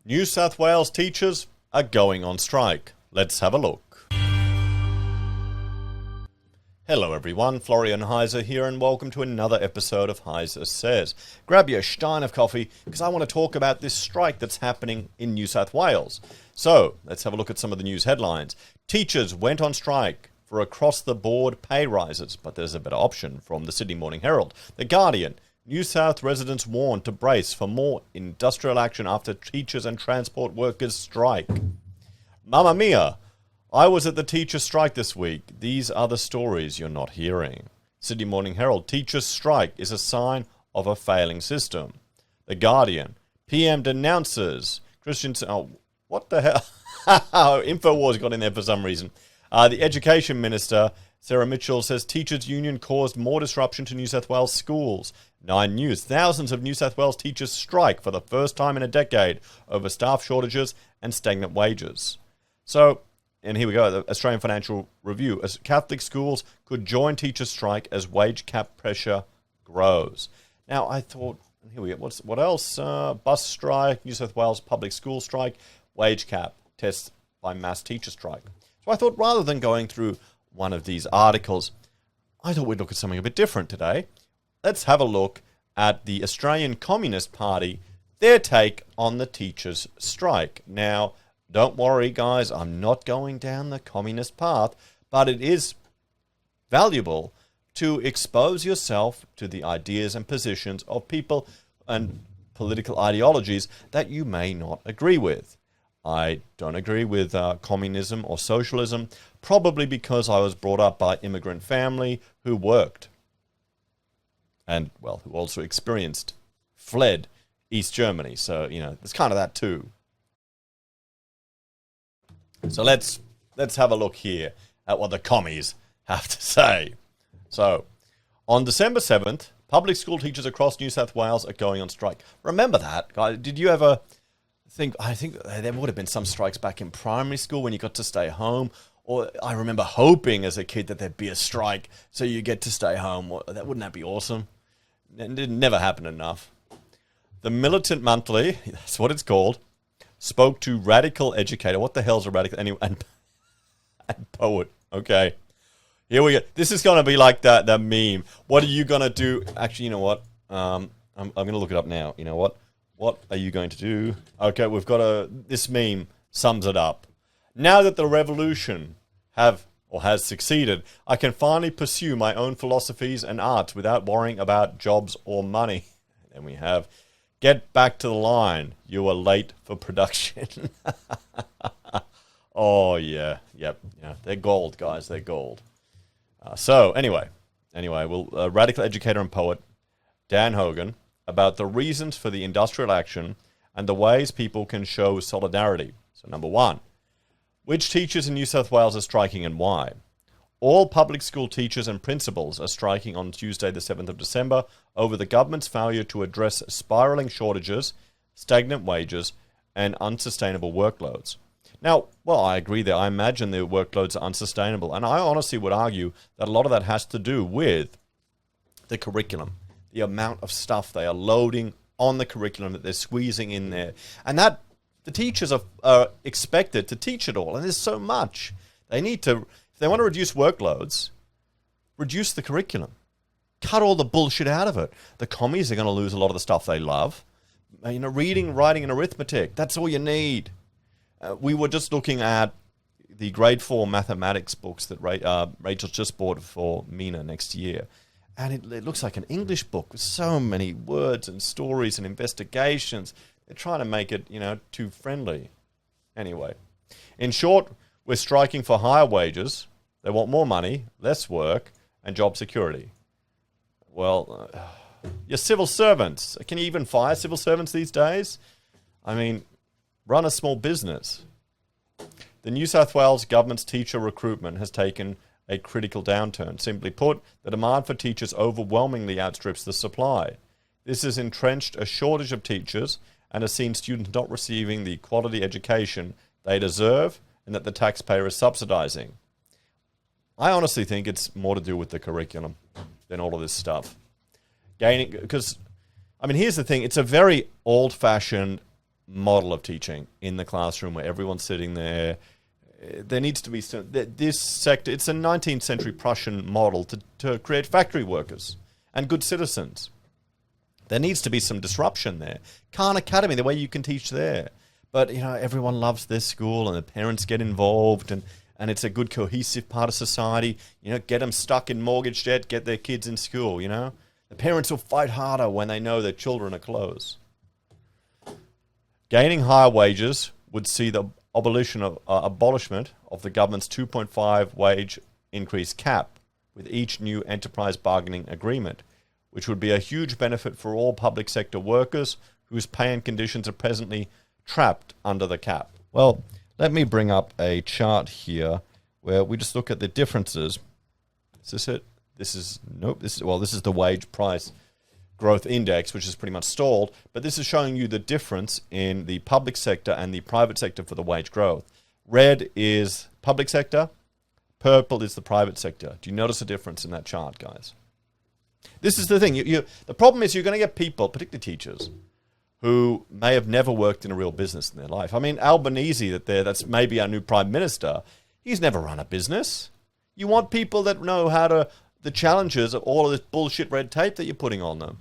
New South Wales teachers are going on strike. Let's have a look. Hello everyone, Florian.Heise here and welcome to another episode of HeiseSays. Grab your stein of coffee because I want to talk about this strike that's happening in New South Wales. So, let's have a look at some of the news headlines. Teachers went on strike for across-the-board pay rises, but there's a better option from the Sydney Morning Herald. The Guardian, New South residents warned to brace for more industrial action after teachers and transport workers strike. Mamma mia! I was at the teachers' strike this week. These are the stories you're not hearing. Sydney Morning Herald, teachers' strike is a sign of a failing system. The Guardian, PM denounces Christian... Oh, what the hell? Infowars got in there for some reason. The Education Minister, Sarah Mitchell, says teachers' union caused more disruption to New South Wales schools. 9 News, thousands of New South Wales teachers strike for the first time in a decade over staff shortages and stagnant wages. So, and here we go, the Australian Financial Review. As Catholic schools could join teachers' strike as wage cap pressure grows. Now, I thought, here we go, what else? Bus strike, New South Wales public school strike, wage cap, tests by mass teacher strike. So I thought rather than going through one of these articles, I thought we'd look at something a bit different today. Let's have a look at the Australian Communist Party, their take on the teachers' strike. Now, don't worry, guys, I'm not going down the communist path, but it is valuable to expose yourself to the ideas and positions of people and political ideologies that you may not agree with. I don't agree with communism or socialism, probably because I was brought up by immigrant family who worked. And, well, who also fled East Germany. So, you know, there's kind of that too. So let's have a look here at what the commies have to say. So, on December 7th, public school teachers across New South Wales are going on strike. Remember that, guys? Did you ever think, I think there would have been some strikes back in primary school when you got to stay home. Or I remember hoping as a kid that there'd be a strike so you get to stay home. Wouldn't that be awesome? It never happened enough. The Militant Monthly, that's what it's called, spoke to radical educator. What the hell's a radical? And poet. Okay. Here we go. This is going to be like the meme. What are you going to do? Actually, you know what? I'm going to look it up now. You know what? What are you going to do? Okay, we've got this meme sums it up. Now that the revolution has succeeded, I can finally pursue my own philosophies and arts without worrying about jobs or money. Then we have, get back to the line. You are late for production. Oh, yeah. Yep. Yeah. They're gold, guys. They're gold. So, anyway, radical educator and poet Dan Hogan about the reasons for the industrial action and the ways people can show solidarity. So, number 1. Which teachers in New South Wales are striking and why? All public school teachers and principals are striking on Tuesday, the 7th of December, over the government's failure to address spiralling shortages, stagnant wages, and unsustainable workloads. Now, well, I agree there. I imagine the workloads are unsustainable, and I honestly would argue that a lot of that has to do with the curriculum, the amount of stuff they are loading on the curriculum that they're squeezing in there, and that the teachers are expected to teach it all, and there's so much. They need to, if they want to reduce workloads, reduce the curriculum. Cut all the bullshit out of it. The commies are going to lose a lot of the stuff they love. You know, reading, writing, and arithmetic. That's all you need. We were just looking at the grade 4 mathematics books that Rachel just bought for Mina next year. And it looks like an English book with so many words and stories and investigations. They're trying to make it, too friendly. Anyway, in short, we're striking for higher wages. They want more money, less work, and job security. Well, your civil servants. Can you even fire civil servants these days? I mean, run a small business. The New South Wales government's teacher recruitment has taken a critical downturn. Simply put, the demand for teachers overwhelmingly outstrips the supply. This has entrenched a shortage of teachers and has seen students not receiving the quality education they deserve and that the taxpayer is subsidizing. I honestly think it's more to do with the curriculum than all of this stuff. Because, here's the thing. It's a very old-fashioned model of teaching in the classroom where everyone's sitting there. There needs to be this sector. It's a 19th century Prussian model to create factory workers and good citizens. There needs to be some disruption there. Khan Academy, the way you can teach there. But, everyone loves their school and the parents get involved and it's a good cohesive part of society. Get them stuck in mortgage debt, get their kids in school, The parents will fight harder when they know their children are close. Gaining higher wages would see the abolishment of the government's 2.5 wage increase cap with each new enterprise bargaining agreement, which would be a huge benefit for all public sector workers whose pay and conditions are presently trapped under the cap. Well, let me bring up a chart here where we just look at the differences. Is this it? This is the wage price growth index, which is pretty much stalled, but this is showing you the difference in the public sector and the private sector for the wage growth. Red is public sector, purple is the private sector. Do you notice a difference in that chart, guys? This is the thing. The problem is you're going to get people, particularly teachers, who may have never worked in a real business in their life. I mean, Albanese, that's maybe our new prime minister, he's never run a business. You want people that know the challenges of all of this bullshit red tape that you're putting on them.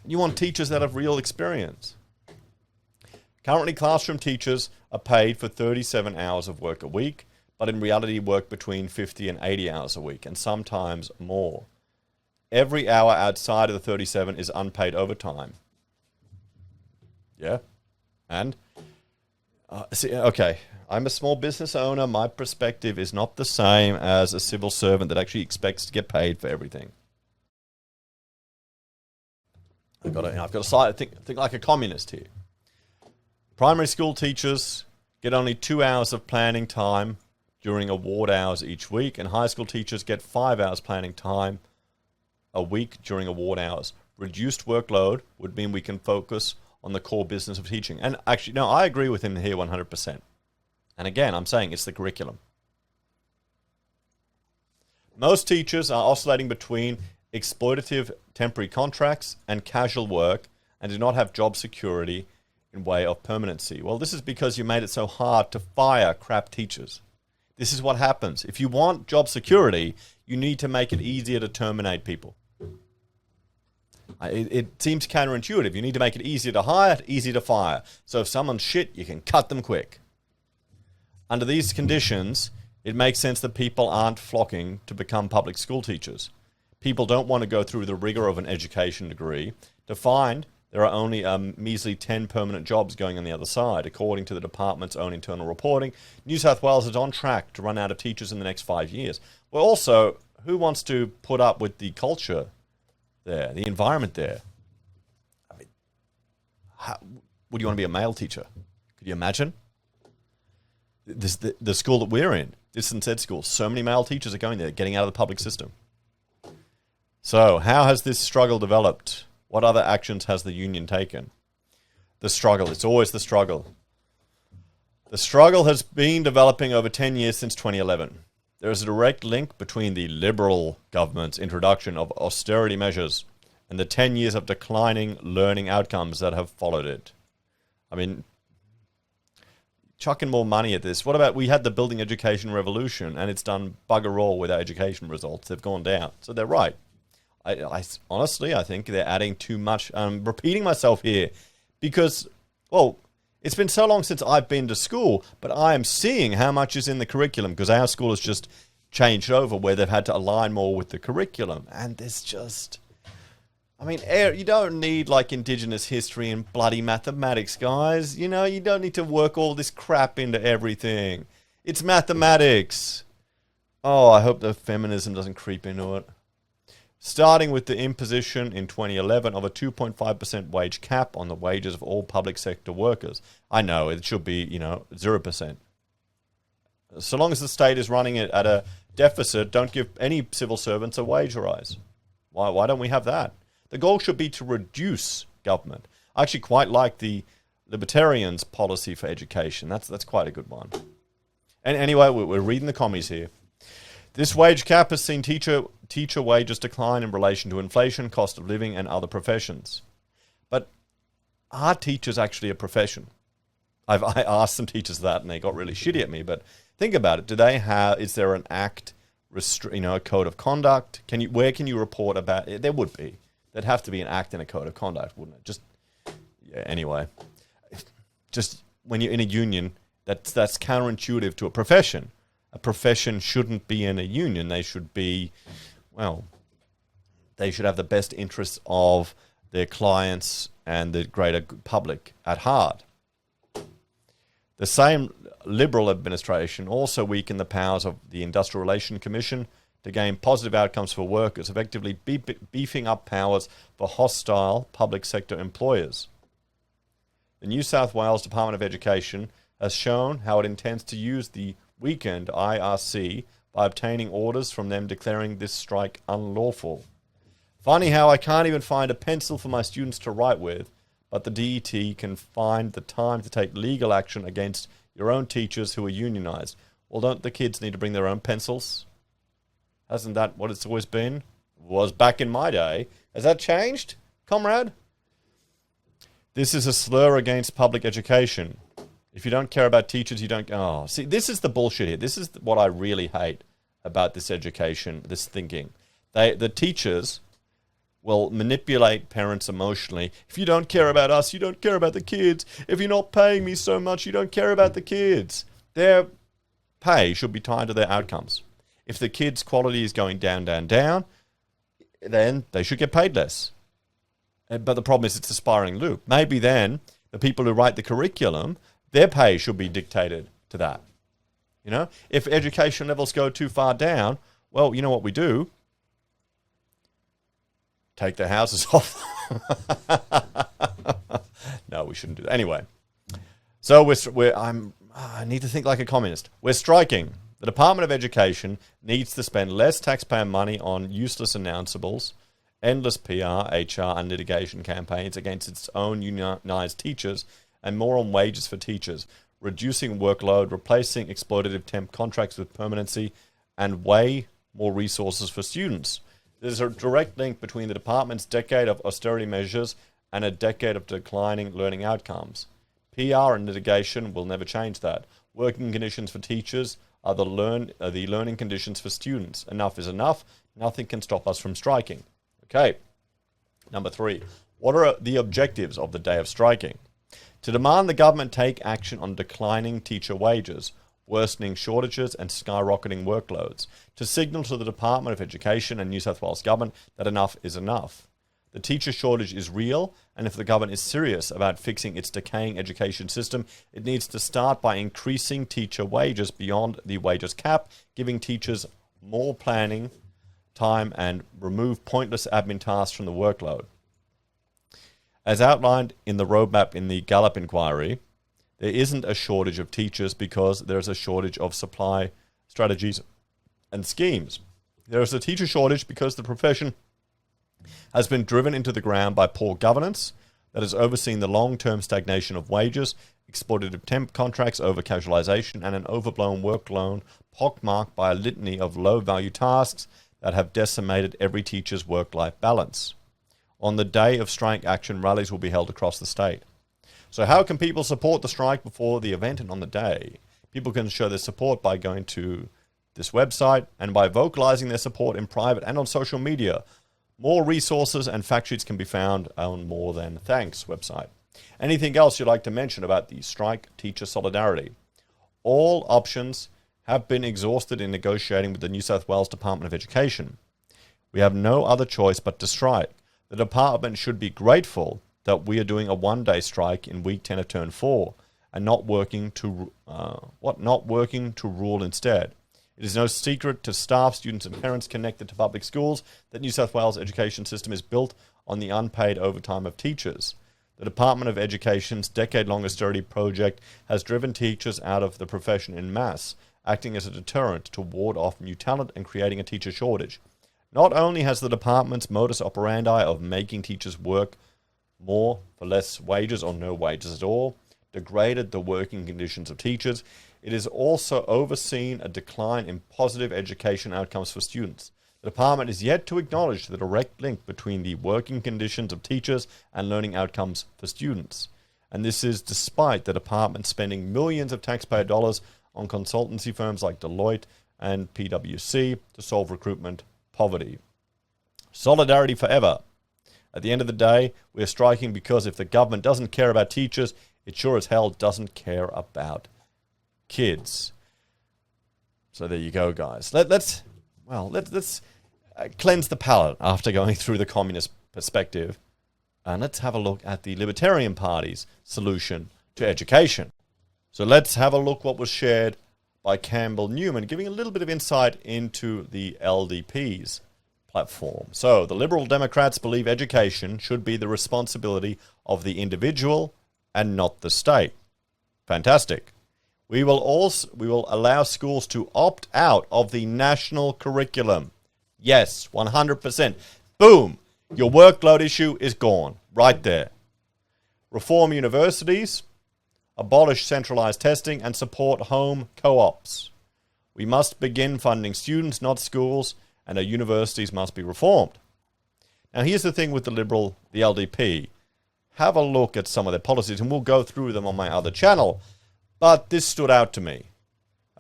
You want teachers that have real experience. Currently, classroom teachers are paid for 37 hours of work a week, but in reality work between 50 and 80 hours a week, and sometimes more. Every hour outside of the 37 is unpaid overtime. Yeah? And? Okay, I'm a small business owner. My perspective is not the same as a civil servant that actually expects to get paid for everything. I've got to think like a communist here. Primary school teachers get only 2 hours of planning time during award hours each week, and high school teachers get 5 hours planning time a week during award hours. Reduced workload would mean we can focus on the core business of teaching. And actually, no, I agree with him here 100%. And again, I'm saying it's the curriculum. Most teachers are oscillating between exploitative temporary contracts and casual work and do not have job security in way of permanency. Well, this is because you made it so hard to fire crap teachers. This is what happens. If you want job security, you need to make it easier to terminate people. It seems counterintuitive. You need to make it easier to hire, easier to fire. So if someone's shit, you can cut them quick. Under these conditions, it makes sense that people aren't flocking to become public school teachers. People don't want to go through the rigor of an education degree to find there are only a measly 10 permanent jobs going on the other side. According to the department's own internal reporting, New South Wales is on track to run out of teachers in the next 5 years. Well, also, who wants to put up with the culture there, the environment there? I mean, would you want to be a male teacher? Could you imagine? The school that we're in, this and said school, so many male teachers are going there, getting out of the public system. So, how has this struggle developed? What other actions has the union taken? The struggle, it's always the struggle. The struggle has been developing over 10 years since 2011. There is a direct link between the Liberal government's introduction of austerity measures and the 10 years of declining learning outcomes that have followed it. I mean, chucking more money at this. What about, we had the building education revolution and it's done bugger all with our education results. They've gone down. So they're right. I honestly, I think they're adding too much. I'm repeating myself here because, well, it's been so long since I've been to school, but I am seeing how much is in the curriculum because our school has just changed over where they've had to align more with the curriculum. And there's just, I mean, you don't need like Indigenous history and bloody mathematics, guys. You know, you don't need to work all this crap into everything. It's mathematics. Oh, I hope the feminism doesn't creep into it. Starting with the imposition in 2011 of a 2.5% wage cap on the wages of all public sector workers. I know, it should be, 0%. So long as the state is running it at a deficit, don't give any civil servants a wage rise. Why don't we have that? The goal should be to reduce government. I actually quite like the Libertarians' policy for education. That's quite a good one. And anyway, we're reading the commies here. This wage cap has seen teacher wages decline in relation to inflation, cost of living, and other professions. But are teachers actually a profession? I asked some teachers that, and they got really shitty at me. But think about it: is there an act, a code of conduct? Where can you report about it? There would be. There'd have to be an act and a code of conduct, wouldn't it? Anyway, just when you're in a union, that's counterintuitive to a profession. A profession shouldn't be in a union. They should be, they should have the best interests of their clients and the greater public at heart. The same Liberal administration also weakened the powers of the Industrial Relations Commission to gain positive outcomes for workers, effectively beefing up powers for hostile public sector employers. The New South Wales Department of Education has shown how it intends to use the weakened IRC by obtaining orders from them declaring this strike unlawful. Funny how I can't even find a pencil for my students to write with, but the DET can find the time to take legal action against your own teachers who are unionized. Well, don't the kids need to bring their own pencils? Hasn't that what it's always been? It was back in my day. Has that changed, comrade? This is a slur against public education. If you don't care about teachers, you don't... Oh, see, this is the bullshit here. This is what I really hate about this education, this thinking. The teachers will manipulate parents emotionally. If you don't care about us, you don't care about the kids. If you're not paying me so much, you don't care about the kids. Their pay should be tied to their outcomes. If the kids' quality is going down, then they should get paid less. But the problem is it's a spiraling loop. Maybe then the people who write the curriculum, their pay should be dictated to that. If education levels go too far down, well, you know what we do? Take their houses off. No, we shouldn't do that. Anyway, so I need to think like a communist. We're striking. The Department of Education needs to spend less taxpayer money on useless announceables, endless PR, HR, and litigation campaigns against its own unionized teachers, and more on wages for teachers, reducing workload, replacing exploitative temp contracts with permanency, and way more resources for students. There's a direct link between the department's decade of austerity measures and a decade of declining learning outcomes. PR and litigation will never change that. Working conditions for teachers are the learning conditions for students. Enough is enough. Nothing can stop us from striking. Okay. Number 3. What are the objectives of the day of striking? To demand the government take action on declining teacher wages, worsening shortages and skyrocketing workloads, to signal to the Department of Education and New South Wales government that enough is enough. The teacher shortage is real, and if the government is serious about fixing its decaying education system, it needs to start by increasing teacher wages beyond the wages cap, giving teachers more planning time and remove pointless admin tasks from the workload. As outlined in the roadmap in the Gallup inquiry, there isn't a shortage of teachers because there is a shortage of supply strategies and schemes. There is a teacher shortage because the profession has been driven into the ground by poor governance that has overseen the long-term stagnation of wages, exploitative temp contracts, over-casualisation, and an overblown workload pockmarked by a litany of low-value tasks that have decimated every teacher's work-life balance. On the day of strike action, rallies will be held across the state. So how can people support the strike before the event and on the day? People can show their support by going to this website and by vocalizing their support in private and on social media. More resources and fact sheets can be found on More Than Thanks website. Anything else you'd like to mention about the strike teacher solidarity? All options have been exhausted in negotiating with the New South Wales Department of Education. We have no other choice but to strike. The department should be grateful that we are doing a one-day strike in week 10 of term 4 and not working to rule instead. It is no secret to staff, students and parents connected to public schools that New South Wales education system is built on the unpaid overtime of teachers. The Department of Education's decade-long austerity project has driven teachers out of the profession en masse, acting as a deterrent to ward off new talent and creating a teacher shortage. Not only has the department's modus operandi of making teachers work more for less wages or no wages at all degraded the working conditions of teachers, it has also overseen a decline in positive education outcomes for students. The department is yet to acknowledge the direct link between the working conditions of teachers and learning outcomes for students. And this is despite the department spending millions of taxpayer dollars on consultancy firms like Deloitte and PwC to solve recruitment poverty. Solidarity forever. At the end of the day, we are striking because if the government doesn't care about teachers, it sure as hell doesn't care about kids. So there you go, guys. Let's cleanse the palate after going through the communist perspective, and let's have a look at the Libertarian Party's solution to education. So let's have a look what was shared by Campbell Newman, giving a little bit of insight into the LDP's platform. So the Liberal Democrats believe education should be the responsibility of the individual and not the state. Fantastic. We will allow schools to opt out of the national curriculum. Yes, 100%. Boom! Your workload issue is gone. Right there. Reform universities, abolish centralized testing, and support home co-ops. We must begin funding students, not schools, and our universities must be reformed. Now, here's the thing with the LDP. Have a look at some of their policies, and we'll go through them on my other channel. But this stood out to me.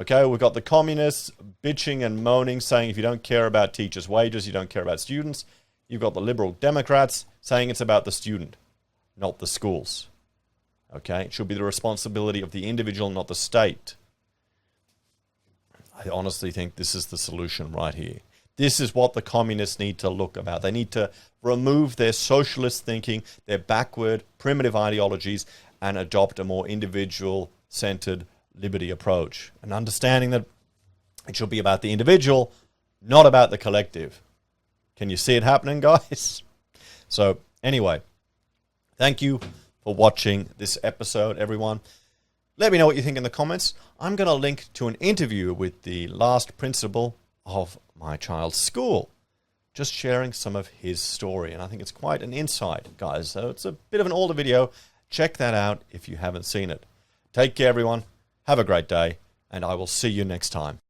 Okay, we've got the communists bitching and moaning, saying if you don't care about teachers' wages, you don't care about students. You've got the Liberal Democrats saying it's about the student, not the schools. Okay, it should be the responsibility of the individual, not the state. I honestly think this is the solution right here. This is what the communists need to look about. They need to remove their socialist thinking, their backward, primitive ideologies, and adopt a more individual-centered liberty approach. And understanding that it should be about the individual, not about the collective. Can you see it happening, guys? So, anyway, thank you for watching this episode, everyone. Let me know what you think in the comments. I'm going to link to an interview with the last principal of my child's school, just sharing some of his story. And I think it's quite an insight, guys. So it's a bit of an older video. Check that out if you haven't seen it. Take care, everyone. Have a great day, and I will see you next time.